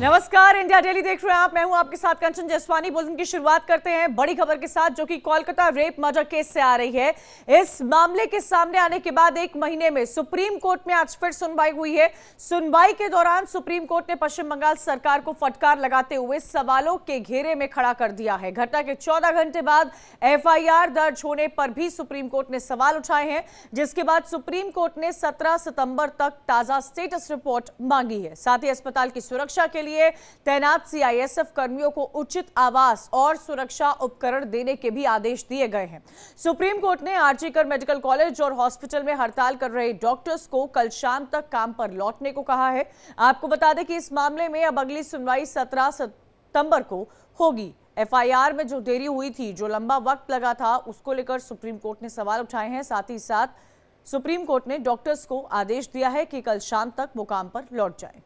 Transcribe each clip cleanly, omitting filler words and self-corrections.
नमस्कार, India daily देख रहे हैं आप। मैं हूं आपके साथ कंचन जसवानी। बुलेटिन की शुरुआत करते हैं बड़ी खबर के साथ, जो कि कोलकाता रेप मर्डर केस से आ रही है। इस मामले के सामने आने के बाद एक महीने में सुप्रीम कोर्ट में आज फिर सुनवाई हुई है। सुनवाई के दौरान सुप्रीम कोर्ट ने पश्चिम बंगाल सरकार को फटकार लगाते हुए सवालों के घेरे में खड़ा कर दिया है। घटना के 14 घंटे बाद एफआईआर दर्ज होने पर भी सुप्रीम कोर्ट ने सवाल उठाए हैं, जिसके बाद सुप्रीम कोर्ट ने 17 सितंबर तक ताजा स्टेटस रिपोर्ट मांगी है। साथ ही अस्पताल की सुरक्षा के लिए तैनात सीआईएसएफ कर्मियों को उचित आवास और सुरक्षा उपकरण देने के भी आदेश दिए गए हैं। सुप्रीम कोर्ट ने आरजीकर मेडिकल कॉलेज और हॉस्पिटल में हड़ताल कर रहे डॉक्टर्स को कल शाम तक काम पर लौटने को कहा है। आपको बता दें कि इस मामले में अब अगली सुनवाई 17 सितंबर को होगी। एफआईआर में जो देरी हुई थी, जो लंबा वक्त लगा था, उसको लेकर सुप्रीम कोर्ट ने सवाल उठाए हैं। साथ ही साथ सुप्रीम कोर्ट ने डॉक्टर्स को आदेश दिया है कि कल शाम तक वो काम पर लौट जाएं।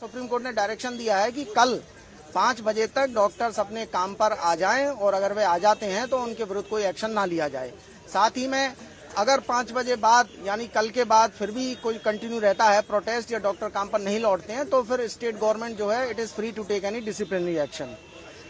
सुप्रीम कोर्ट ने डायरेक्शन दिया है कि कल 5 बजे तक डॉक्टर्स अपने काम पर आ जाएं, और अगर वे आ जाते हैं तो उनके विरुद्ध कोई एक्शन ना लिया जाए। साथ ही में अगर 5 बजे बाद यानी कल के बाद फिर भी कोई कंटिन्यू रहता है प्रोटेस्ट या डॉक्टर काम पर नहीं लौटते हैं, तो फिर स्टेट गवर्नमेंट जो है it is free to take any disciplinary action.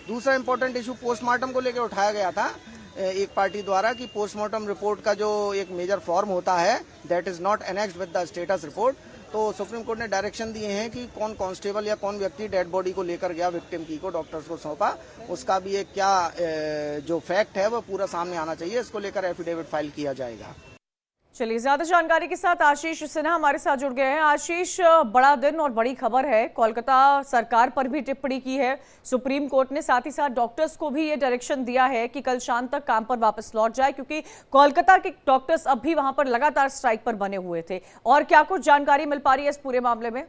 दूसरा इंपॉर्टेंट इशू पोस्टमार्टम को लेकर उठाया गया था एक पार्टी द्वारा कि पोस्टमार्टम रिपोर्ट का जो एक मेजर फॉर्म होता है that is not annexed with the status report. तो सुप्रीम कोर्ट ने डायरेक्शन दिए हैं कि कौन कांस्टेबल या कौन व्यक्ति डेड बॉडी को लेकर गया विक्टिम की को डॉक्टर्स को सौंपा, उसका भी एक क्या जो फैक्ट है वो पूरा सामने आना चाहिए। इसको लेकर एफिडेविट फाइल किया जाएगा। चलिए, ज्यादा जानकारी के साथ आशीष सिन्हा हमारे साथ जुड़ गए हैं। आशीष, बड़ा दिन और बड़ी खबर है। कोलकाता सरकार पर भी टिप्पणी की है सुप्रीम कोर्ट ने, साथ ही साथ डॉक्टर्स को भी ये डायरेक्शन दिया है कि कल शाम तक काम पर वापस लौट जाए, क्योंकि कोलकाता के डॉक्टर्स अब भी वहां पर लगातार स्ट्राइक पर बने हुए थे। और क्या कुछ जानकारी मिल पा रही है इस पूरे मामले में?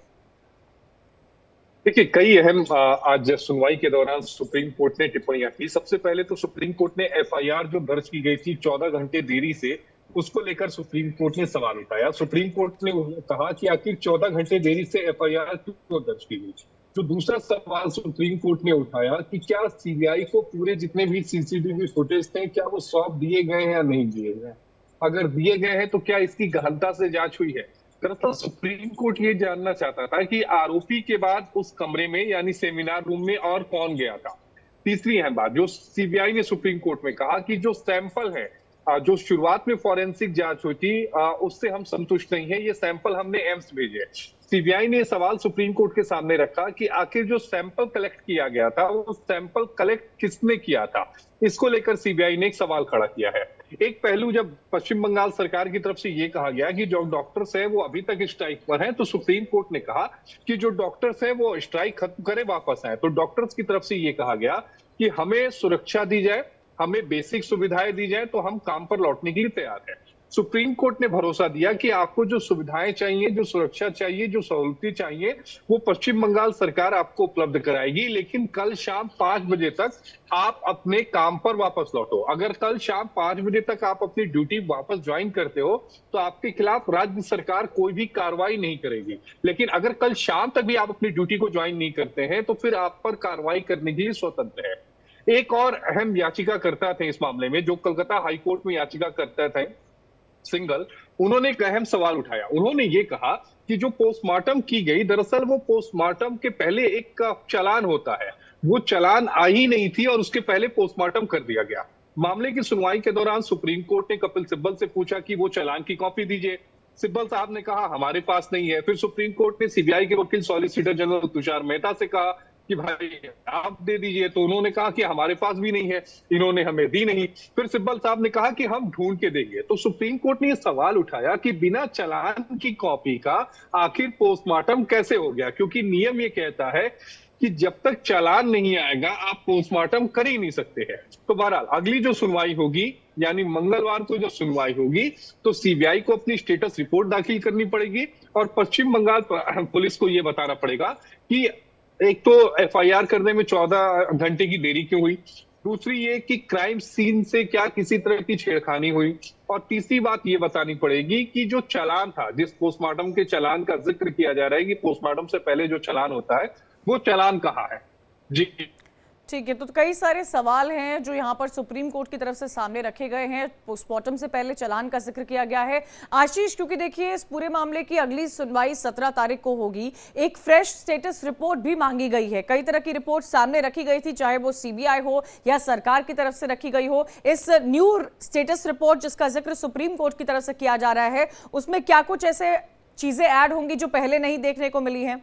देखिए, कई अहम आज सुनवाई के दौरान सुप्रीम कोर्ट ने टिप्पणियां की। सबसे पहले तो सुप्रीम कोर्ट ने एफआईआर जो दर्ज की गई थी 14 घंटे देरी से, उसको लेकर सुप्रीम कोर्ट ने सवाल उठाया। सुप्रीम कोर्ट ने कहा कि आखिर 14 घंटे देरी से एफआईआर क्यों दर्ज की गई। जो दूसरा सवाल सुप्रीम कोर्ट ने उठाया कि क्या सीबीआई को पूरे जितने भी सीसीटीवी फुटेज थे, क्या वो सौंप दिए गए हैं या नहीं दिए गए। अगर दिए गए हैं तो क्या इसकी गहनता से जांच हुई है। दरअसल सुप्रीम कोर्ट ये जानना चाहता था कि आरोपी के बाद उस कमरे में यानी सेमिनार रूम में और कौन गया था। तीसरी अहम बात जो सीबीआई ने सुप्रीम कोर्ट में कहा कि जो सैंपल है, जो शुरुआत में फॉरेंसिक जांच हुई थी, उससे हम संतुष्ट नहीं है। ये सैंपल हमने एम्स भेजे। सीबीआई ने सवाल सुप्रीम कोर्ट के सामने रखा कि आखिर जो सैंपल कलेक्ट किया गया था, वो सैंपल कलेक्ट किसने किया था। इसको लेकर सीबीआई ने एक सवाल खड़ा किया है। एक पहलू जब पश्चिम बंगाल सरकार की तरफ से ये कहा गया कि जो डॉक्टर्स हैं वो अभी तक स्ट्राइक पर हैं, तो सुप्रीम कोर्ट ने कहा कि जो डॉक्टर्स हैं वो स्ट्राइक खत्म करे, वापस आए। तो डॉक्टर्स की तरफ से ये कहा गया कि हमें सुरक्षा दी जाए, हमें बेसिक सुविधाएं दी जाए, तो हम काम पर लौटने के लिए तैयार हैं। सुप्रीम कोर्ट ने भरोसा दिया कि आपको जो सुविधाएं चाहिए, जो सुरक्षा चाहिए, जो सहूलतें चाहिए, वो पश्चिम बंगाल सरकार आपको उपलब्ध कराएगी। लेकिन कल शाम 5 बजे तक आप अपने काम पर वापस लौटो। अगर कल शाम 5 बजे तक आप अपनी ड्यूटी वापस ज्वाइन करते हो तो आपके खिलाफ राज्य सरकार कोई भी कार्रवाई नहीं करेगी। लेकिन अगर कल शाम तक भी आप अपनी ड्यूटी को ज्वाइन नहीं करते हैं तो फिर आप पर कार्रवाई करने के लिए स्वतंत्र है। एक और अहम याचिकाकर्ता थे इस मामले में, जो कलकत्ता हाईकोर्ट में याचिकाकर्ता थे सिंगल, उन्होंने एक अहम सवाल उठाया। उन्होंने ये कहा कि जो पोस्टमार्टम की गई, दरअसल वो पोस्टमार्टम के पहले एक चालान होता है, वो चालान आई नहीं थी और उसके पहले पोस्टमार्टम कर दिया गया। मामले की सुनवाई के दौरान सुप्रीम कोर्ट ने कपिल सिब्बल से पूछा कि वो चालान की कॉपी दीजिए। सिब्बल साहब ने कहा हमारे पास नहीं है। फिर सुप्रीम कोर्ट ने सीबीआई के वकील सॉलिसिटर जनरल तुषार मेहता से कहा कि भाई आप दे दीजिए, तो उन्होंने कहा कि हमारे पास भी नहीं है, इन्होंने हमें दी नहीं। फिर सिब्बल साहब ने कहा कि हम ढूंढ के देंगे। तो सुप्रीम कोर्ट ने यह सवाल उठाया कि बिना चालान की कॉपी का आखिर पोस्टमार्टम कैसे हो गया, क्योंकि नियम ये कहता है कि जब तक चालान नहीं आएगा आप पोस्टमार्टम कर ही नहीं सकते हैं। तो बहरहाल अगली जो सुनवाई होगी यानी मंगलवार को जो सुनवाई होगी, तो सीबीआई को अपनी स्टेटस रिपोर्ट दाखिल करनी पड़ेगी और पश्चिम बंगाल पुलिस को यह बताना पड़ेगा कि एक तो एफआईआर करने में 14 घंटे की देरी क्यों हुई, दूसरी ये कि क्राइम सीन से क्या किसी तरह की छेड़खानी हुई, और तीसरी बात ये बतानी पड़ेगी कि जो चालान था, जिस पोस्टमार्टम के चालान का जिक्र किया जा रहा है कि पोस्टमार्टम से पहले जो चालान होता है, वो चालान कहाँ है। जी ठीक है, तो कई सारे सवाल हैं जो यहाँ पर सुप्रीम कोर्ट की तरफ से सामने रखे गए हैं। पोस्टमार्टम से पहले चालान का जिक्र किया गया है। आशीष, क्योंकि देखिए इस पूरे मामले की अगली सुनवाई 17 तारीख को होगी, एक फ्रेश स्टेटस रिपोर्ट भी मांगी गई है। कई तरह की रिपोर्ट सामने रखी गई थी, चाहे वो सीबीआई हो या सरकार की तरफ से रखी गई हो। इस न्यू स्टेटस रिपोर्ट जिसका जिक्र सुप्रीम कोर्ट की तरफ से किया जा रहा है, उसमें क्या कुछ ऐसे चीजें ऐड होंगी जो पहले नहीं देखने को मिली हैं?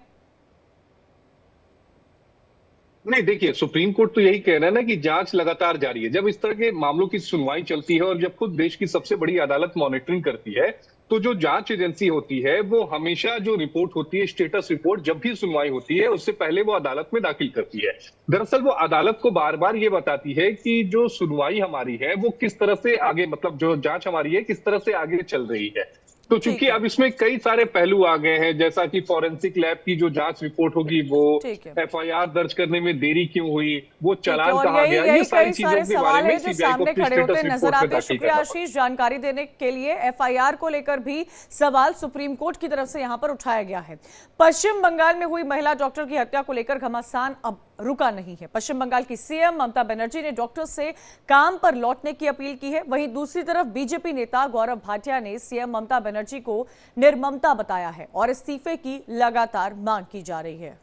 नहीं, देखिए, सुप्रीम कोर्ट तो यही कह रहा है ना कि जांच लगातार जारी है। जब इस तरह के मामलों की सुनवाई चलती है और जब खुद देश की सबसे बड़ी अदालत मॉनिटरिंग करती है, तो जो जांच एजेंसी होती है वो हमेशा जो रिपोर्ट होती है, स्टेटस रिपोर्ट, जब भी सुनवाई होती है उससे पहले वो अदालत में दाखिल करती है। दरअसल वो अदालत को बार बार ये बताती है कि जो सुनवाई हमारी है वो किस तरह से आगे, मतलब जो जांच हमारी है किस तरह से आगे चल रही है। तो चूंकि अब इसमें कई सारे पहलू आ गए हैं, जैसा कि फॉरेंसिक लैब की जो जांच रिपोर्ट होगी वो एफआईआर दर्ज करने में देरी क्यों हुई, वो चालान कहाँ गया, ये सारी चीजों के बारे में सीबीआई को खड़े होते नजर आते हैं। शुक्रिया करना आशीष जानकारी देने के लिए। एफआईआर को लेकर भी सवाल सुप्रीम कोर्ट की तरफ से यहां पर उठाया गया है। पश्चिम बंगाल में हुई महिला डॉक्टर की हत्या को लेकर घमासान अब रुका नहीं है। पश्चिम बंगाल की सीएम ममता बनर्जी ने डॉक्टर से काम पर लौटने की अपील की है। वहीं दूसरी तरफ बीजेपी नेता गौरव भाटिया ने सीएम ममता बनर्जी को निर्ममता बताया है और इस्तीफे की लगातार मांग की जा रही है।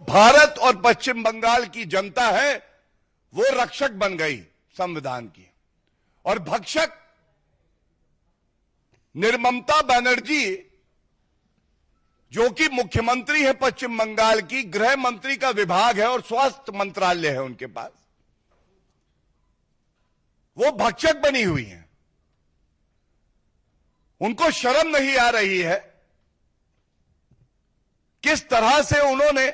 भारत और पश्चिम बंगाल की जनता है वो रक्षक बन गई संविधान की, और भक्षक निर्ममता बनर्जी जो कि मुख्यमंत्री है पश्चिम बंगाल की, गृह मंत्री का विभाग है और स्वास्थ्य मंत्रालय है उनके पास, वो भक्षक बनी हुई हैं। उनको शर्म नहीं आ रही है किस तरह से उन्होंने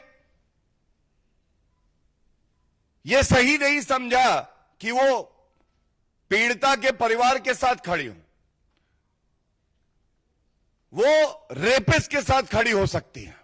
ये सही नहीं समझा कि वो पीड़िता के परिवार के साथ खड़ी हो, वो रेपिस्ट के साथ खड़ी हो सकती है।